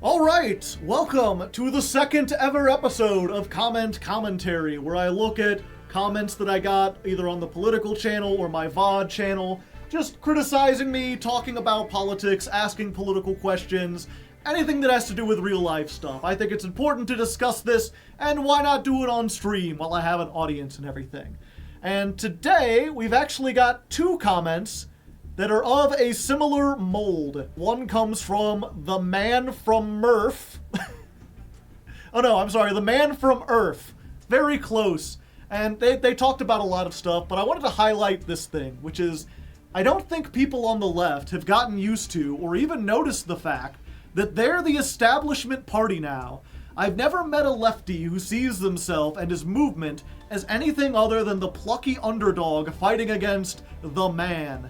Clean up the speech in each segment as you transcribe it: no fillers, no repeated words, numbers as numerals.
Alright, welcome to the second ever episode of Comment Commentary, where I look at comments that I got either on the political channel or my VOD channel, just criticizing me, talking about politics, asking political questions, anything that has to do with real life stuff. I think it's important to discuss this, and why not do it on stream while I have an audience and everything. And today, we've actually got two comments that are of a similar mold. One comes from the man from Murph. The man from Earth. Very close. And they talked about a lot of stuff, but I wanted to highlight this thing, which is, I don't think people on the left have gotten used to or even noticed the fact that they're the establishment party now. I've never met a lefty who sees themselves and his movement as anything other than the plucky underdog fighting against the man.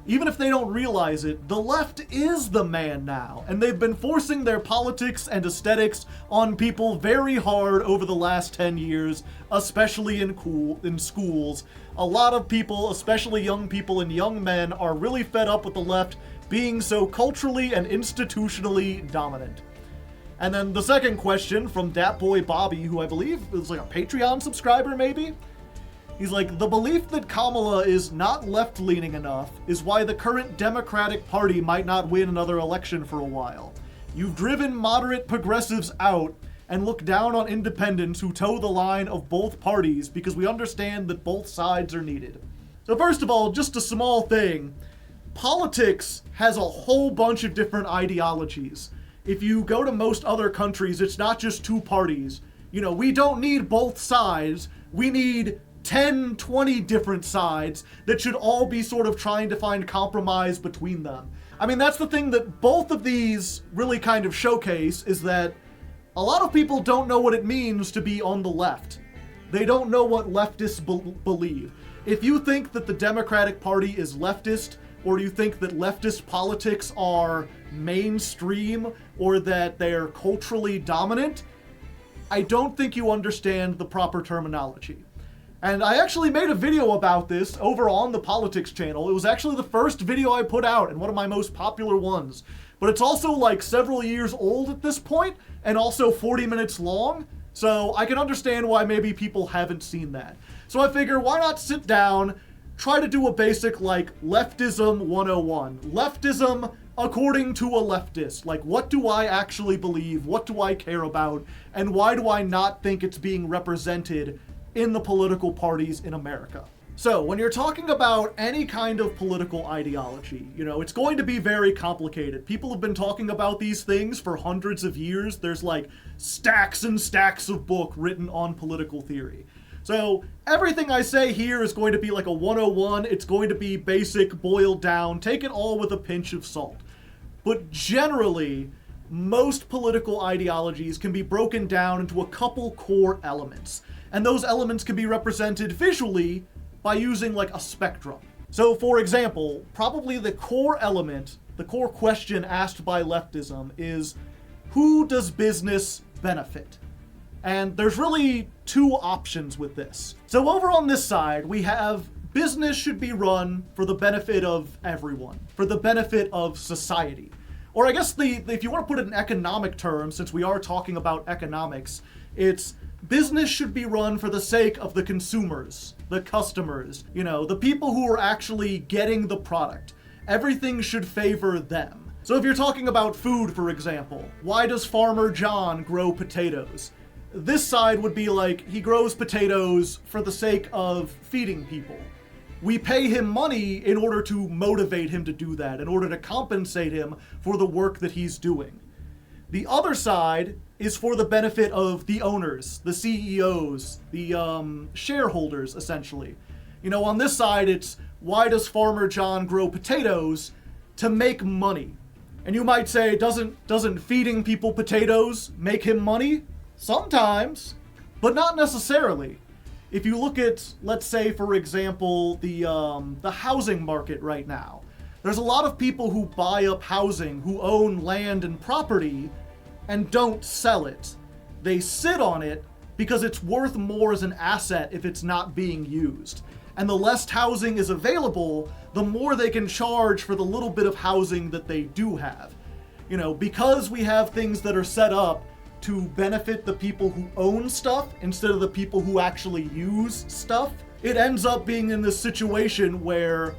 Even if they don't realize it, the left is the man now, and they've been forcing their politics and aesthetics on people very hard over the last 10 years, especially in schools. A lot of people, especially young people and young men, are really fed up with the left being so culturally and institutionally dominant. And then the second question from Dat Boy Bobby, who I believe is like a Patreon subscriber maybe? He's like, the belief that Kamala is not left-leaning enough is why the current Democratic Party might not win another election for a while. You've driven moderate progressives out and look down on independents who toe the line of both parties because we understand that both sides are needed. So first of all, just a small thing. Politics has a whole bunch of different ideologies. If you go to most other countries, it's not just two parties. You know, we don't need both sides. We need 10, 20 different sides that should all be sort of trying to find compromise between them. I mean, that's the thing that both of these really kind of showcase, is that a lot of people don't know what it means to be on the left. They don't know what leftists believe. If you think that the Democratic Party is leftist, or you think that leftist politics are mainstream, or that they're culturally dominant, I don't think you understand the proper terminology. And I actually made a video about this over on the politics channel. It was actually the first video I put out and one of my most popular ones. But it's also like several years old at this point and also 40 minutes long. So I can understand why maybe people haven't seen that. So I figure, why not sit down, try to do a basic like Leftism 101. Leftism according to a leftist. Like, what do I actually believe? What do I care about? And why do I not think it's being represented in the political parties in America? So when you're talking about any kind of political ideology, it's going to be very complicated. People have been talking about these things for hundreds of years. There's like stacks and stacks of book written on political theory. So everything I say here is going to be like a 101. It's going to be basic, boiled down, take it all with a pinch of salt. But generally, most political ideologies can be broken down into a couple core elements. And those elements can be represented visually by using like a spectrum. So for example, probably the core element, the core question asked by leftism is, who does business benefit? And there's really two options with this. So over on this side, we have business should be run for the benefit of everyone, for the benefit of society. Or I guess if you want to put it in economic terms, since we are talking about economics, it's business should be run for the sake of the consumers, the customers, the people who are actually getting the product. Everything should favor them. So if you're talking about food, for example, why does Farmer John grow potatoes? This side would be like, he grows potatoes for the sake of feeding people. We pay him money in order to motivate him to do that, in order to compensate him for the work that he's doing. The other side is for the benefit of the owners, the CEOs, the shareholders, essentially. On this side, it's, why does Farmer John grow potatoes? To make money. And you might say, doesn't feeding people potatoes make him money? Sometimes, but not necessarily. If you look at, let's say, for example, the housing market right now, there's a lot of people who buy up housing, who own land and property, and don't sell it. They sit on it because it's worth more as an asset if it's not being used. And the less housing is available, the more they can charge for the little bit of housing that they do have. Because we have things that are set up to benefit the people who own stuff instead of the people who actually use stuff, it ends up being in this situation where,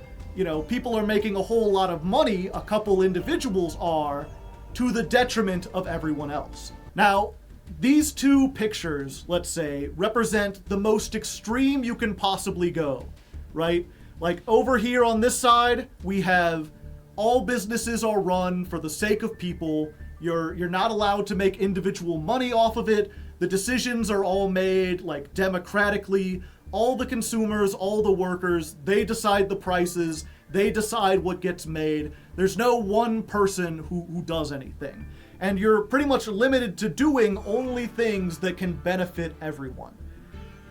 people are making a whole lot of money, a couple individuals are, to the detriment of everyone else. Now, these two pictures, let's say, represent the most extreme you can possibly go, right? Like over here on this side, we have all businesses are run for the sake of people. You're not allowed to make individual money off of it. The decisions are all made like democratically. All the consumers, all the workers, they decide the prices. They decide what gets made. There's no one person who does anything. And you're pretty much limited to doing only things that can benefit everyone.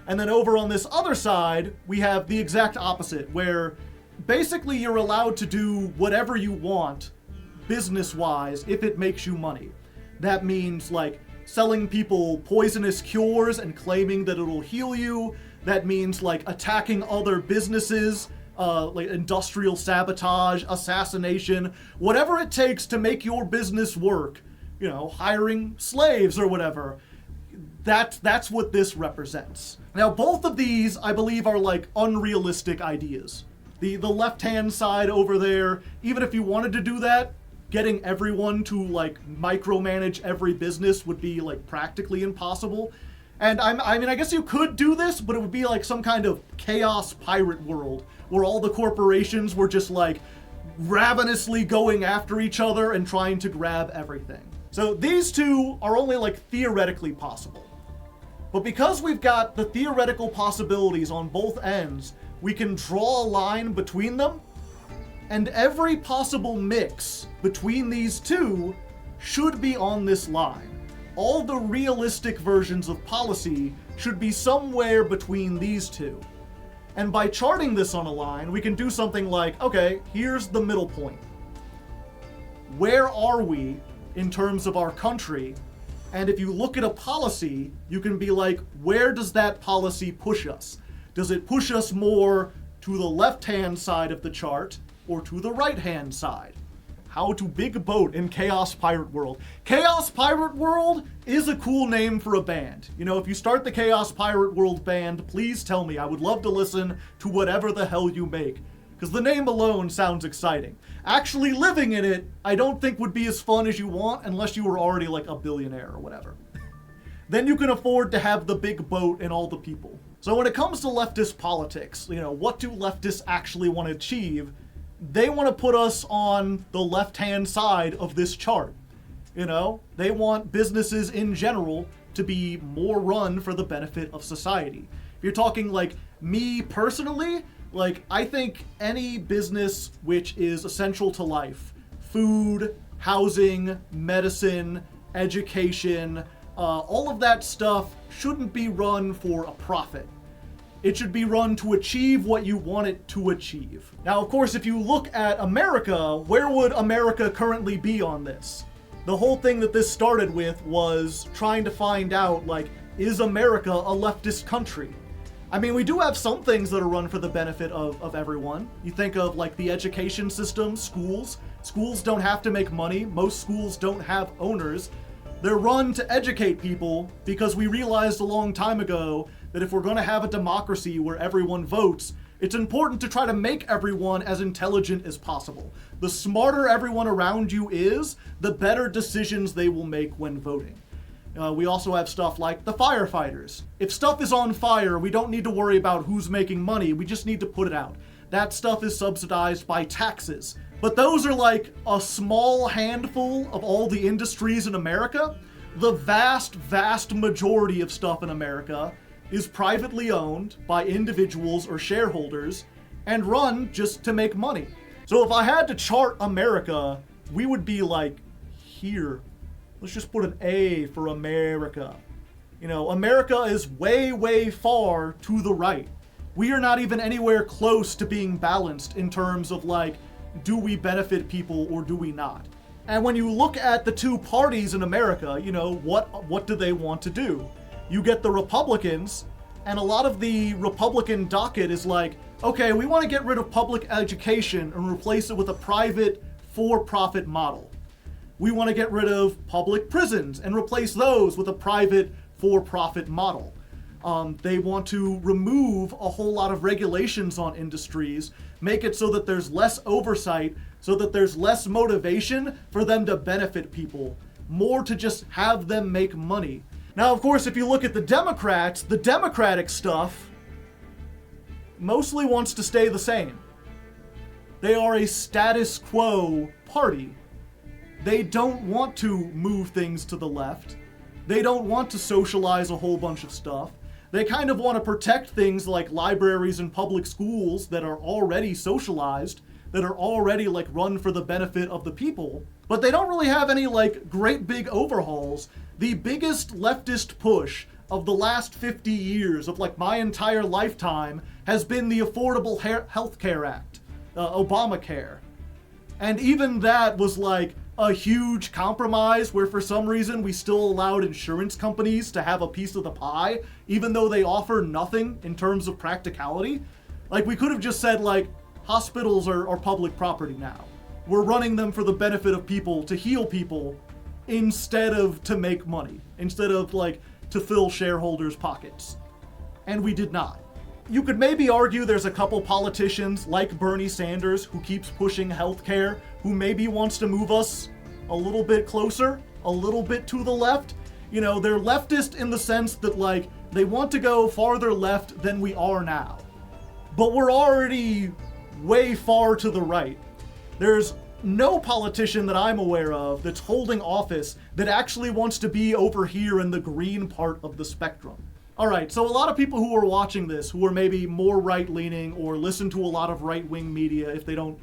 And then over on this other side, we have the exact opposite, where basically you're allowed to do whatever you want business-wise if it makes you money. That means like selling people poisonous cures and claiming that it'll heal you. That means like attacking other businesses, like industrial sabotage, assassination, whatever it takes to make your business work. Hiring slaves or whatever. That's what this represents. Now, both of these, I believe, are like unrealistic ideas. The left-hand side over there, even if you wanted to do that, getting everyone to like micromanage every business would be like practically impossible. And I guess you could do this, but it would be like some kind of chaos pirate world where all the corporations were just like ravenously going after each other and trying to grab everything. So these two are only like theoretically possible. But because we've got the theoretical possibilities on both ends, we can draw a line between them, and every possible mix between these two should be on this line. All the realistic versions of policy should be somewhere between these two. And by charting this on a line, we can do something like, okay, here's the middle point. Where are we in terms of our country? And if you look at a policy, you can be like, where does that policy push us? Does it push us more to the left-hand side of the chart or to the right-hand side? How to big boat in Chaos Pirate World. Chaos Pirate World is a cool name for a band. If you start the Chaos Pirate World band, please tell me. I would love to listen to whatever the hell you make, because the name alone sounds exciting. Actually living in it, I don't think would be as fun as you want unless you were already like a billionaire or whatever. Then you can afford to have the big boat and all the people. So when it comes to leftist politics, what do leftists actually want to achieve? They want to put us on the left-hand side of this chart. They want businesses in general to be more run for the benefit of society. If you're talking like me personally, I think any business which is essential to life, food, housing, medicine, education, all of that stuff shouldn't be run for a profit. It should be run to achieve what you want it to achieve. Now, of course, if you look at America, where would America currently be on this? The whole thing that this started with was trying to find out, is America a leftist country? I mean, we do have some things that are run for the benefit of everyone. You think of the education system, schools. Schools don't have to make money. Most schools don't have owners. They're run to educate people because we realized a long time ago that if we're going to have a democracy where everyone votes, it's important to try to make everyone as intelligent as possible. The smarter everyone around you is, the better decisions they will make when voting. We also have stuff like the firefighters. If stuff is on fire, we don't need to worry about who's making money, we just need to put it out. That stuff is subsidized by taxes. But those are a small handful of all the industries in America. The vast, vast majority of stuff in America is privately owned by individuals or shareholders and run just to make money. So if I had to chart America, we would be here. Let's just put an A for America. America is way, way far to the right. We are not even anywhere close to being balanced in terms of do we benefit people or do we not? And when you look at the two parties in America, what do they want to do? You get the Republicans, and a lot of the Republican docket is okay, we want to get rid of public education and replace it with a private for-profit model. We want to get rid of public prisons and replace those with a private for-profit model. They want to remove a whole lot of regulations on industries, make it so that there's less oversight, so that there's less motivation for them to benefit people, more to just have them make money. Now, of course, if you look at the Democrats, the Democratic stuff mostly wants to stay the same. They are a status quo party. They don't want to move things to the left. They don't want to socialize a whole bunch of stuff. They kind of want to protect things like libraries and public schools that are already socialized, that are already like run for the benefit of the people. But they don't really have any like great big overhauls. The biggest leftist push of the last 50 years of like my entire lifetime has been the Affordable Health Care Act, Obamacare. And even that was like a huge compromise where for some reason we still allowed insurance companies to have a piece of the pie, even though they offer nothing in terms of practicality. Like we could have just said like, hospitals are public property now. We're running them for the benefit of people, to heal people, instead of to make money, instead of like to fill shareholders' pockets. And we did not. You could maybe argue there's a couple politicians like Bernie Sanders who keeps pushing healthcare, who maybe wants to move us a little bit closer, a little bit to the left. You know, they're leftist in the sense that like they want to go farther left than we are now. But we're already way far to the right. There's no politician that I'm aware of that's holding office that actually wants to be over here in the green part of the spectrum. All right, so a lot of people who are watching this, who are maybe more right-leaning or listen to a lot of right-wing media,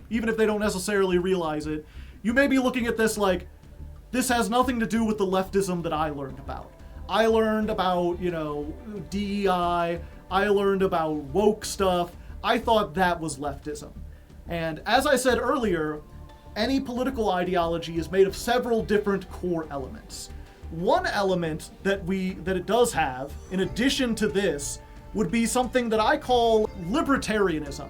even if they don't necessarily realize it, you may be looking at this like, this has nothing to do with the leftism that I learned about. I learned about, DEI, I learned about woke stuff. I thought that was leftism. And as I said earlier, any political ideology is made of several different core elements. One element that it does have, in addition to this, would be something that I call libertarianism.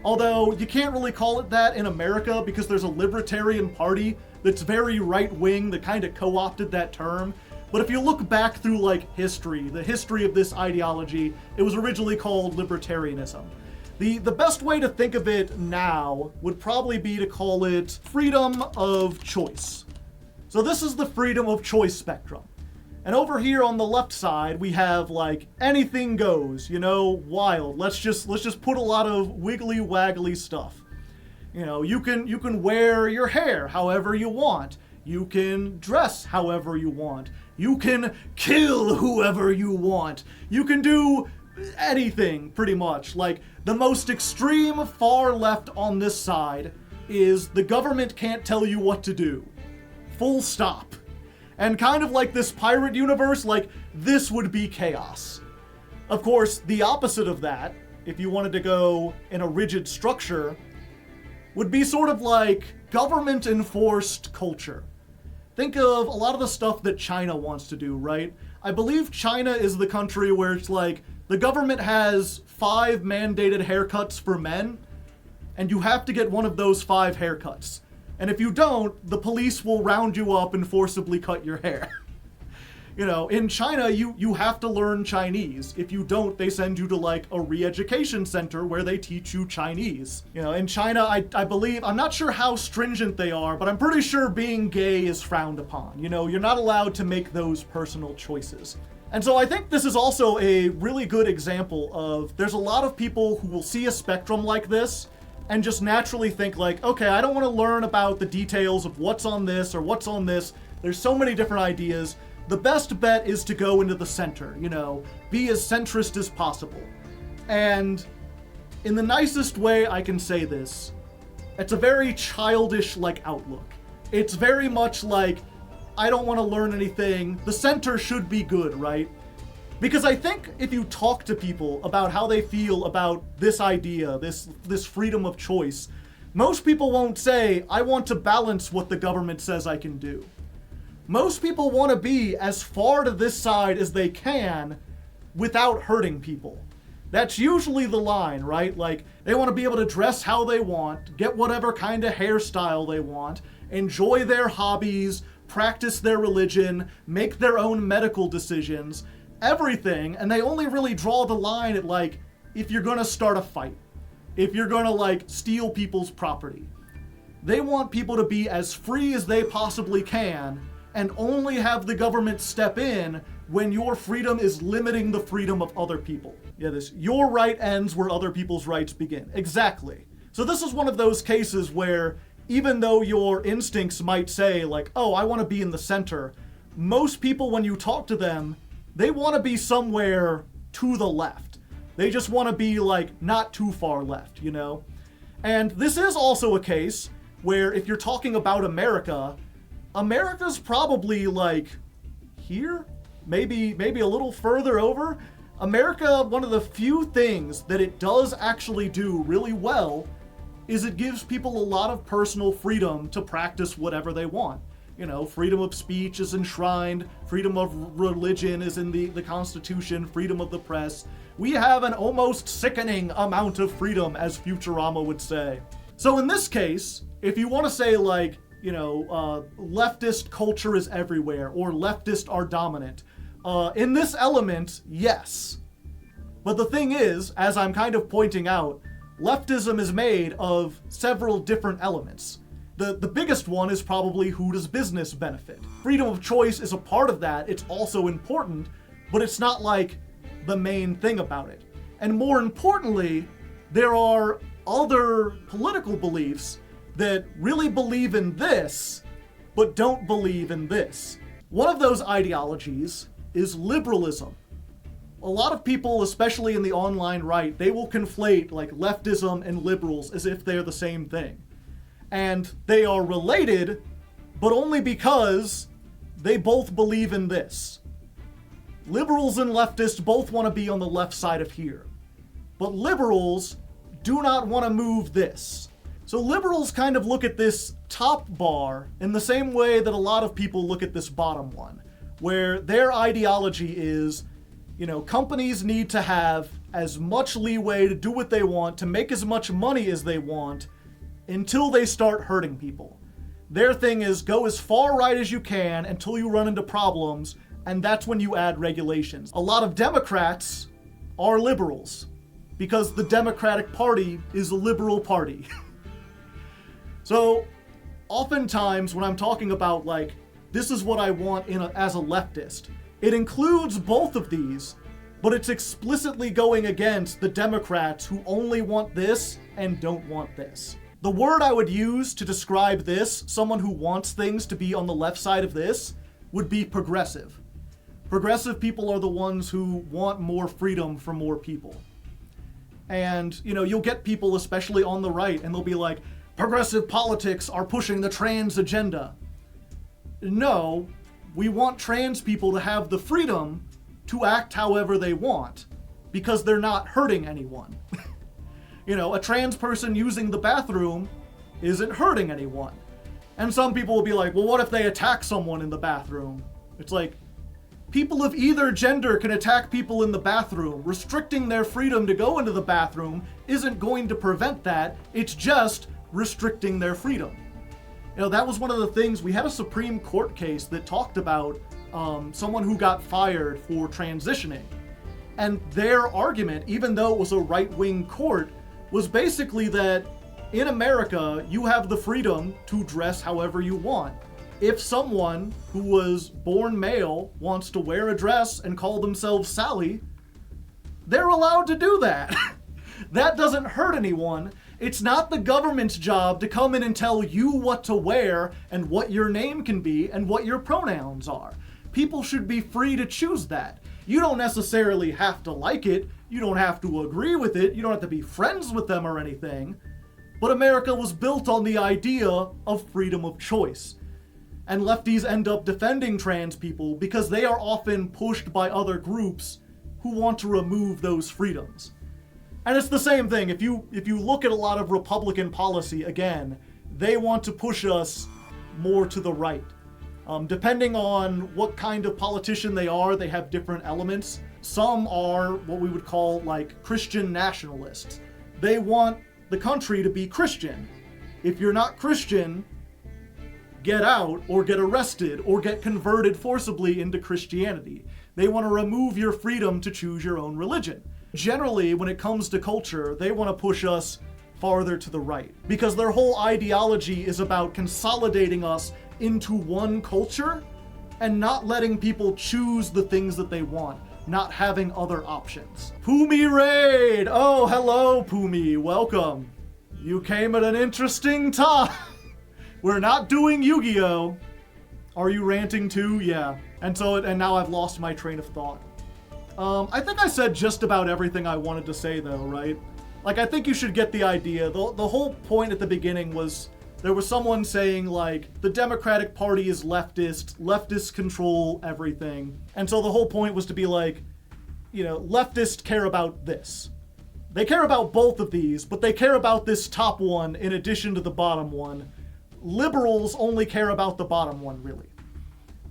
Although you can't really call it that in America because there's a libertarian party that's very right-wing that kind of co-opted that term. But if you look back through like history, the history of this ideology, it was originally called libertarianism. The best way to think of it now would probably be to call it freedom of choice. So this is the freedom of choice spectrum. And over here on the left side, we have like anything goes, wild. Let's just put a lot of wiggly waggly stuff. You can wear your hair however you want. You can dress however you want. You can kill whoever you want. You can do anything pretty much. Like the most extreme far left on this side is the government can't tell you what to do. Full stop. And kind of like this pirate universe, like this would be chaos. Of course, the opposite of that, if you wanted to go in a rigid structure, would be sort of like government-enforced culture. Think of a lot of the stuff that China wants to do, right? I believe China is the country where it's like the government has 5 mandated haircuts for men, and you have to get one of those 5 haircuts. And if you don't, the police will round you up and forcibly cut your hair. In China, you have to learn Chinese. If you don't, they send you to like a re-education center where they teach you Chinese. In China, I believe, I'm not sure how stringent they are, but I'm pretty sure being gay is frowned upon. You're not allowed to make those personal choices. And so I think this is also a really good example of there's a lot of people who will see a spectrum like this and just naturally think like, okay, I don't want to learn about the details of what's on this or what's on this. There's so many different ideas. The best bet is to go into the center, be as centrist as possible. And in the nicest way I can say this, it's a very childish like outlook. It's very much like, I don't want to learn anything. The center should be good, right? Because I think if you talk to people about how they feel about this idea, this freedom of choice, most people won't say, I want to balance what the government says I can do. Most people want to be as far to this side as they can without hurting people. That's usually the line, right? Like, they want to be able to dress how they want, get whatever kind of hairstyle they want, enjoy their hobbies, practice their religion, make their own medical decisions, everything, and they only really draw the line at, like, if you're gonna start a fight, if you're gonna, like, steal people's property. They want people to be as free as they possibly can and only have the government step in when your freedom is limiting the freedom of other people. Yeah, this, your right ends where other people's rights begin. Exactly. So this is one of those cases where even though your instincts might say, like, oh, I want to be in the center, most people, when you talk to them, they want to be somewhere to the left. They just want to be, like, not too far left, you know? And this is also a case where if you're talking about America, America's probably, like, here? Maybe a little further over. America, one of the few things that it does actually do really well is it gives people a lot of personal freedom to practice whatever they want. You know, freedom of speech is enshrined, freedom of religion is in the Constitution, freedom of the press. We have an almost sickening amount of freedom, as Futurama would say. So in this case, if you want to say, like, you know, leftist culture is everywhere, or leftists are dominant, in this element, yes. But the thing is, as I'm kind of pointing out, leftism is made of several different elements. The biggest one is probably who does business benefit. Freedom of choice is a part of that. It's also important, but it's not like the main thing about it. And more importantly, there are other political beliefs that really believe in this, but don't believe in this. One of those ideologies is liberalism. A lot of people, especially in the online right, they will conflate, like, leftism and liberals as if they're the same thing. And they are related, but only because they both believe in this. Liberals and leftists both want to be on the left side of here. But liberals do not want to move this. So liberals kind of look at this top bar in the same way that a lot of people look at this bottom one, where their ideology is, you know, companies need to have as much leeway to do what they want, to make as much money as they want, until they start hurting people. Their thing is go as far right as you can until you run into problems, and that's when you add regulations. A lot of Democrats are liberals, because the Democratic Party is a liberal party. So, oftentimes when I'm talking about, like, this is what I want as a leftist, it includes both of these, but it's explicitly going against the Democrats who only want this and don't want this. The word I would use to describe this, someone who wants things to be on the left side of this, would be progressive. Progressive people are the ones who want more freedom for more people. And, you know, you'll get people, especially on the right, and they'll be like, progressive politics are pushing the trans agenda. No, we want trans people to have the freedom to act however they want, because they're not hurting anyone. You know, a trans person using the bathroom isn't hurting anyone. And some people will be like, well, what if they attack someone in the bathroom? It's like, people of either gender can attack people in the bathroom. Restricting their freedom to go into the bathroom isn't going to prevent that. It's just restricting their freedom. You know, that was one of the things, we had a Supreme Court case that talked about someone who got fired for transitioning. And their argument, even though it was a right-wing court, was basically that in America, you have the freedom to dress however you want. If someone who was born male wants to wear a dress and call themselves Sally, they're allowed to do that. That doesn't hurt anyone. It's not the government's job to come in and tell you what to wear and what your name can be and what your pronouns are. People should be free to choose that. You don't necessarily have to like it. You don't have to agree with it. You don't have to be friends with them or anything. But America was built on the idea of freedom of choice. And lefties end up defending trans people because they are often pushed by other groups who want to remove those freedoms. And it's the same thing. If you look at a lot of Republican policy, again, they want to push us more to the right. Depending on what kind of politician they are, they have different elements. Some are what we would call, like, Christian nationalists. They want the country to be Christian. If you're not Christian, get out or get arrested or get converted forcibly into Christianity. They want to remove your freedom to choose your own religion. Generally, when it comes to culture, they want to push us farther to the right because their whole ideology is about consolidating us into one culture and not letting people choose the things that they want, not having other options. Pumi Raid! Oh, hello, Pumi. Welcome. You came at an interesting time. We're not doing Yu-Gi-Oh! Are you ranting too? Yeah. And now I've lost my train of thought. I think I said just about everything I wanted to say though, right? Like, I think you should get the idea. The whole point at the beginning was there was someone saying, like, the Democratic Party is leftist, leftists control everything. And so the whole point was to be like, you know, leftists care about this. They care about both of these, but they care about this top one in addition to the bottom one. Liberals only care about the bottom one, really.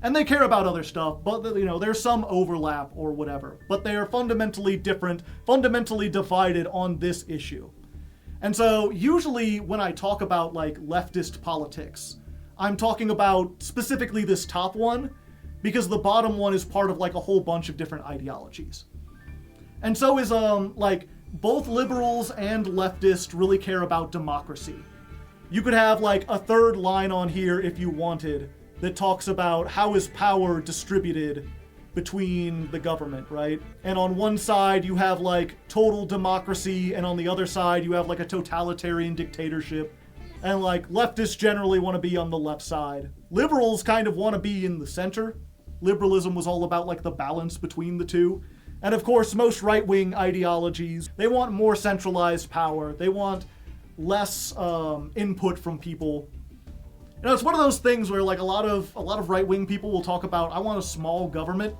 And they care about other stuff, but, you know, there's some overlap or whatever. But they are fundamentally different, fundamentally divided on this issue. And so, usually when I talk about, like, leftist politics, I'm talking about specifically this top one, because the bottom one is part of, like, a whole bunch of different ideologies. And so is, like, both liberals and leftists really care about democracy. You could have, like, a third line on here if you wanted, that talks about how is power distributed between the government, right? And on one side you have like total democracy, and on the other side you have like a totalitarian dictatorship. And like leftists generally want to be on the left side. Liberals kind of want to be in the center. Liberalism was all about like the balance between the two. And of course most right-wing ideologies, they want more centralized power. They want less input from people. You know, it's one of those things where like a lot of right-wing people will talk about, I want a small government,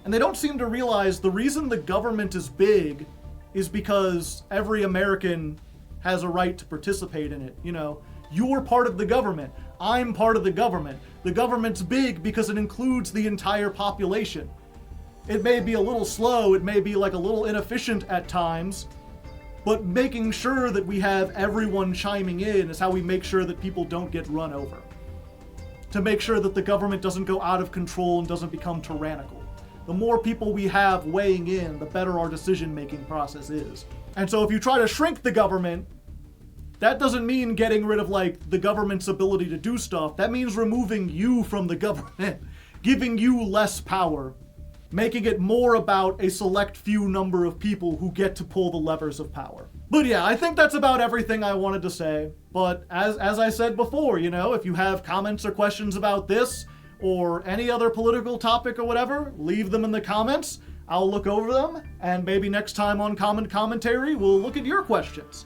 and they don't seem to realize the reason the government is big is because every American has a right to participate in it. You know, you're part of the government. I'm part of the government. The government's big because it includes the entire population. It may be a little slow, it may be like a little inefficient at times, but making sure that we have everyone chiming in is how we make sure that people don't get run over. To make sure that the government doesn't go out of control and doesn't become tyrannical. The more people we have weighing in, the better our decision-making process is. And so if you try to shrink the government, that doesn't mean getting rid of like the government's ability to do stuff. That means removing you from the government, giving you less power, making it more about a select few number of people who get to pull the levers of power. But yeah, I think that's about everything I wanted to say. But as I said before, you know, if you have comments or questions about this or any other political topic or whatever, leave them in the comments. I'll look over them, and maybe next time on Comment Commentary, we'll look at your questions.